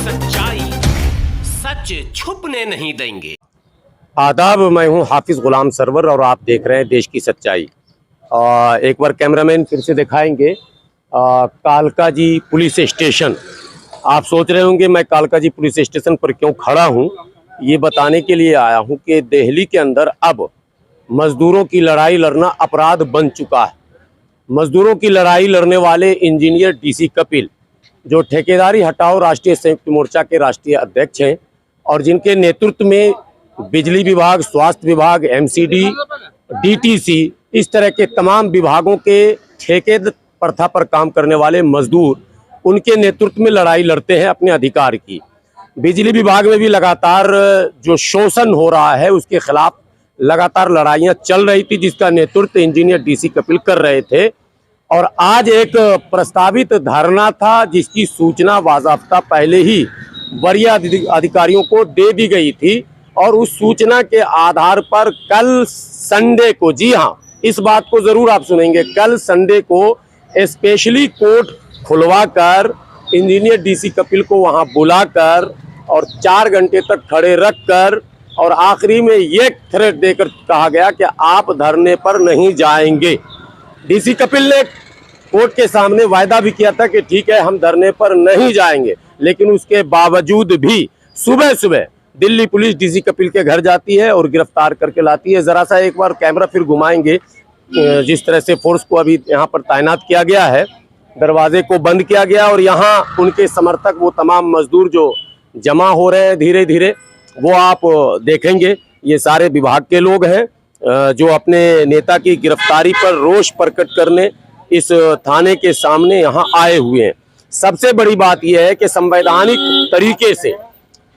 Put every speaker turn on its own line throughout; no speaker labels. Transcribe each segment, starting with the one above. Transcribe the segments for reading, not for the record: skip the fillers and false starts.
सच्चाई सच छुपने नहीं देंगे।
आदाब, मैं हूं हाफिज गुलाम सरवर और आप देख रहे हैं देश की सच्चाई। एक बार कैमरामैन फिर से दिखाएंगे कालका जी पुलिस स्टेशन। आप सोच रहे होंगे मैं कालका जी पुलिस स्टेशन पर क्यों खड़ा हूं। ये बताने के लिए आया हूं कि दिल्ली के अंदर अब मजदूरों की लड़ाई लड़ना अपराध बन चुका है। मजदूरों की लड़ाई लड़ने वाले इंजीनियर डीसी कपिल, जो ठेकेदारी हटाओ राष्ट्रीय संयुक्त मोर्चा के राष्ट्रीय अध्यक्ष हैं और जिनके नेतृत्व में बिजली विभाग, स्वास्थ्य विभाग, एमसीडी, डीटीसी, इस तरह के तमाम विभागों के ठेके प्रथा पर काम करने वाले मजदूर उनके नेतृत्व में लड़ाई लड़ते हैं अपने अधिकार की। बिजली विभाग में भी लगातार जो शोषण हो रहा है उसके खिलाफ लगातार लड़ाइयां चल रही थी, जिसका नेतृत्व इंजीनियर डीसी कपिल कर रहे थे। और आज एक प्रस्तावित धरना था जिसकी सूचना बाज़ाब्ता पहले ही वरीय अधिकारियों को दे दी गई थी और उस सूचना के आधार पर कल संडे को, जी हाँ, इस बात को जरूर आप सुनेंगे, कल संडे को स्पेशली कोर्ट खुलवाकर इंजीनियर डीसी कपिल को वहां बुलाकर और 4 घंटे तक खड़े रखकर और आखिरी में ये थ्रेट देकर कहा गया कि आप धरने पर नहीं जाएंगे। डीसी कपिल ने कोर्ट के सामने वायदा भी किया था कि ठीक है हम धरने पर नहीं जाएंगे, लेकिन उसके बावजूद भी सुबह सुबह दिल्ली पुलिस डीसी कपिल के घर जाती है और गिरफ्तार करके लाती है। जरा सा एक बार कैमरा फिर घुमाएंगे, जिस तरह से फोर्स को अभी यहाँ पर तैनात किया गया है, दरवाजे को बंद किया गया और यहाँ उनके समर्थक, वो तमाम मजदूर जो जमा हो रहे हैं धीरे धीरे, वो आप देखेंगे ये सारे विभाग के लोग हैं जो अपने नेता की गिरफ्तारी पर रोष प्रकट करने इस थाने के सामने यहाँ आए हुए हैं। सबसे बड़ी बात यह है कि संवैधानिक तरीके से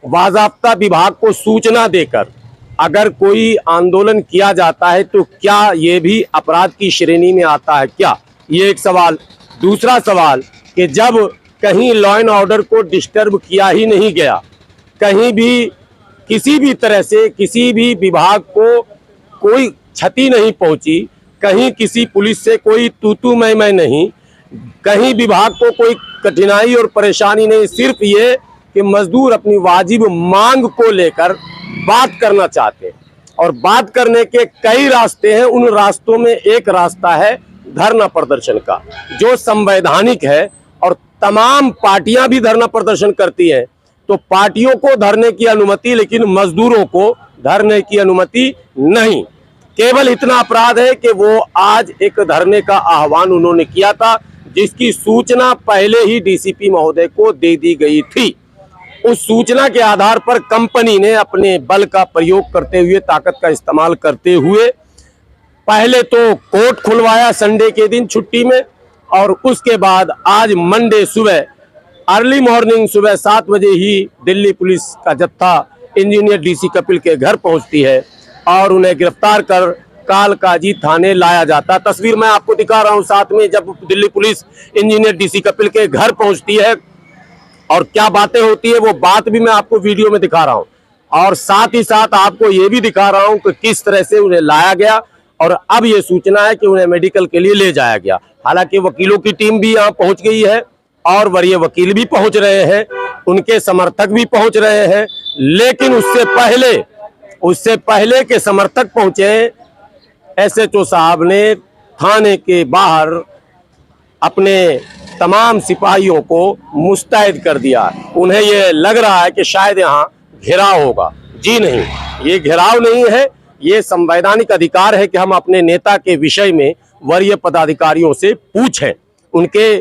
बाज़ाब्ता विभाग को सूचना देकर अगर कोई आंदोलन किया जाता है तो क्या ये भी अपराध की श्रेणी में आता है क्या, ये एक सवाल। दूसरा सवाल कि जब कहीं लॉ एंड ऑर्डर को डिस्टर्ब किया ही नहीं गया, कहीं भी किसी भी तरह से किसी भी विभाग को कोई क्षति नहीं पहुंची, कहीं किसी पुलिस से कोई तू मैं नहीं, कहीं विभाग को कोई कठिनाई और परेशानी नहीं, सिर्फ ये कि मजदूर अपनी वाजिब मांग को लेकर बात करना चाहते हैं और बात करने के कई रास्ते हैं। उन रास्तों में एक रास्ता है धरना प्रदर्शन का, जो संवैधानिक है और तमाम पार्टियां भी धरना प्रदर्शन करती हैं। तो पार्टियों को धरने की अनुमति, लेकिन मजदूरों को धरने की अनुमति नहीं। केवल इतना अपराध है कि वो आज एक धरने का आह्वान उन्होंने किया था, जिसकी सूचना पहले ही डीसीपी महोदय को दे दी गई थी। उस सूचना के आधार पर कंपनी ने अपने बल का प्रयोग करते हुए, ताकत का इस्तेमाल करते हुए पहले तो कोर्ट खुलवाया संडे के दिन छुट्टी में, और उसके बाद आज मंडे सुबह अर्ली मॉर्निंग सुबह 7 बजे ही दिल्ली पुलिस का जत्था इंजीनियर डीसी कपिल के घर पहुंचती है और उन्हें गिरफ्तार कर कालका जी थाने लाया जाता। तस्वीर मैं आपको दिखा रहा हूं साथ में, जब Delhi police engineer DC Kapil के घर पहुंचती है और क्या बातें होती है वो बात भी मैं आपको वीडियो में दिखा रहा हूं और साथ ही साथ आपको ये भी दिखा रहा हूं कि किस तरह से उन्हें लाया गया और अब ये सूचना है कि उन्हें मेडिकल के लिए ले जाया गया। हालांकि वकीलों की टीम भी यहाँ पहुंच गई है और वरीय वकील भी पहुंच रहे हैं, उनके समर्थक भी पहुंच रहे हैं, लेकिन उससे पहले के समर्थक पहुंचे, एसएचओ साहब ने थाने के बाहर अपने तमाम सिपाहियों को मुस्तैद कर दिया। उन्हें यह लग रहा है कि शायद यहाँ घेराव होगा। जी नहीं, ये घेराव नहीं है, ये संवैधानिक अधिकार है कि हम अपने नेता के विषय में वरीय पदाधिकारियों से पूछें। उनके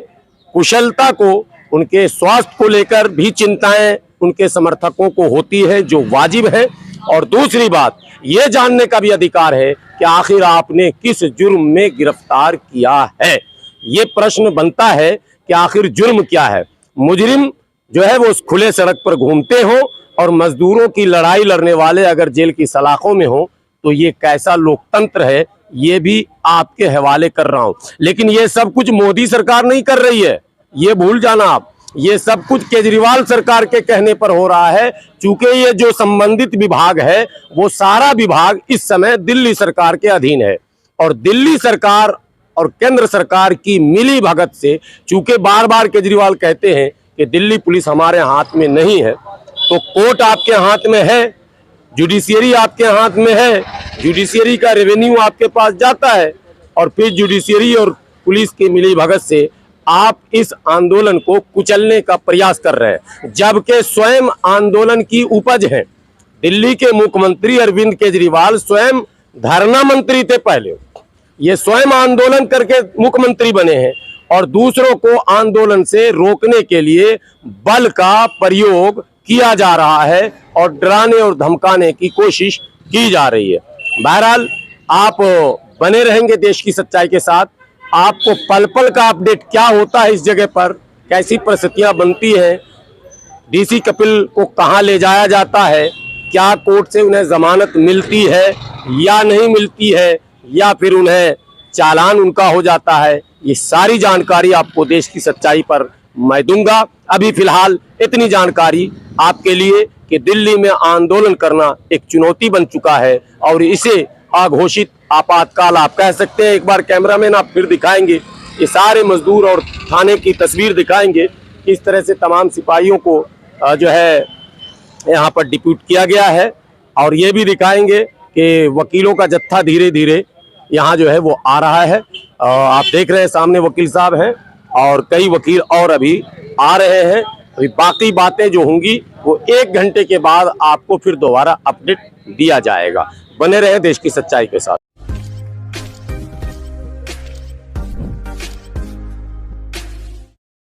कुशलता को, उनके स्वास्थ्य को लेकर भी चिंताएं उनके समर्थकों को होती है, जो वाजिब है। और दूसरी बात, ये जानने का भी अधिकार है कि आखिर आपने किस जुर्म में गिरफ्तार किया है। ये प्रश्न बनता है कि आखिर जुर्म क्या है। मुजरिम जो है वो खुले सड़क पर घूमते हो और मजदूरों की लड़ाई लड़ने वाले अगर जेल की सलाखों में हो तो ये कैसा लोकतंत्र है, ये भी आपके हवाले कर रहा हूं। लेकिन ये सब कुछ मोदी सरकार नहीं कर रही है, ये भूल जाना आप। ये सब कुछ केजरीवाल सरकार के कहने पर हो रहा है, चूंकि ये जो संबंधित विभाग है वो सारा विभाग इस समय दिल्ली सरकार के अधीन है और दिल्ली सरकार और केंद्र सरकार की मिली भगत से, चूंकि बार बार केजरीवाल कहते हैं कि दिल्ली पुलिस हमारे हाथ में नहीं है, तो कोर्ट आपके हाथ में है, जुडिशियरी आपके हाथ में है, जुडिशियरी का रेवेन्यू आपके पास जाता है और फिर जुडिशियरी और पुलिस की मिलीभगत से आप इस आंदोलन को कुचलने का प्रयास कर रहे हैं, जबकि स्वयं आंदोलन की उपज है। दिल्ली के मुख्यमंत्री अरविंद केजरीवाल स्वयं धरना मंत्री थे पहले, ये स्वयं आंदोलन करके मुख्यमंत्री बने हैं और दूसरों को आंदोलन से रोकने के लिए बल का प्रयोग किया जा रहा है और डराने और धमकाने की कोशिश की जा रही है। बहरहाल आप बने रहेंगे देश की सच्चाई के साथ, आपको पल पल का अपडेट क्या होता है इस जगह पर, कैसी परिस्थितियां बनती हैं, डीसी कपिल को कहां ले जाया जाता है, क्या कोर्ट से उन्हें जमानत मिलती है या नहीं मिलती है, या फिर उन्हें चालान उनका हो जाता है, ये सारी जानकारी आपको देश की सच्चाई पर मैं दूंगा। अभी फिलहाल इतनी जानकारी आपके लिए कि दिल्ली में आंदोलन करना एक चुनौती बन चुका है और इसे अघोषित आपातकाल आप कह सकते हैं। एक बार कैमरामैन आप फिर दिखाएंगे, ये सारे मजदूर और थाने की तस्वीर दिखाएंगे, किस तरह से तमाम सिपाहियों को जो है यहाँ पर डिप्यूट किया गया है, और ये भी दिखाएंगे कि वकीलों का जत्था धीरे धीरे यहाँ जो है वो आ रहा है। आप देख रहे हैं सामने वकील साहब हैं और कई वकील और अभी आ रहे हैं। अभी बाकी बातें जो होंगी वो 1 घंटे के बाद आपको फिर दोबारा अपडेट दिया जाएगा। बने रहे देश की सच्चाई के साथ।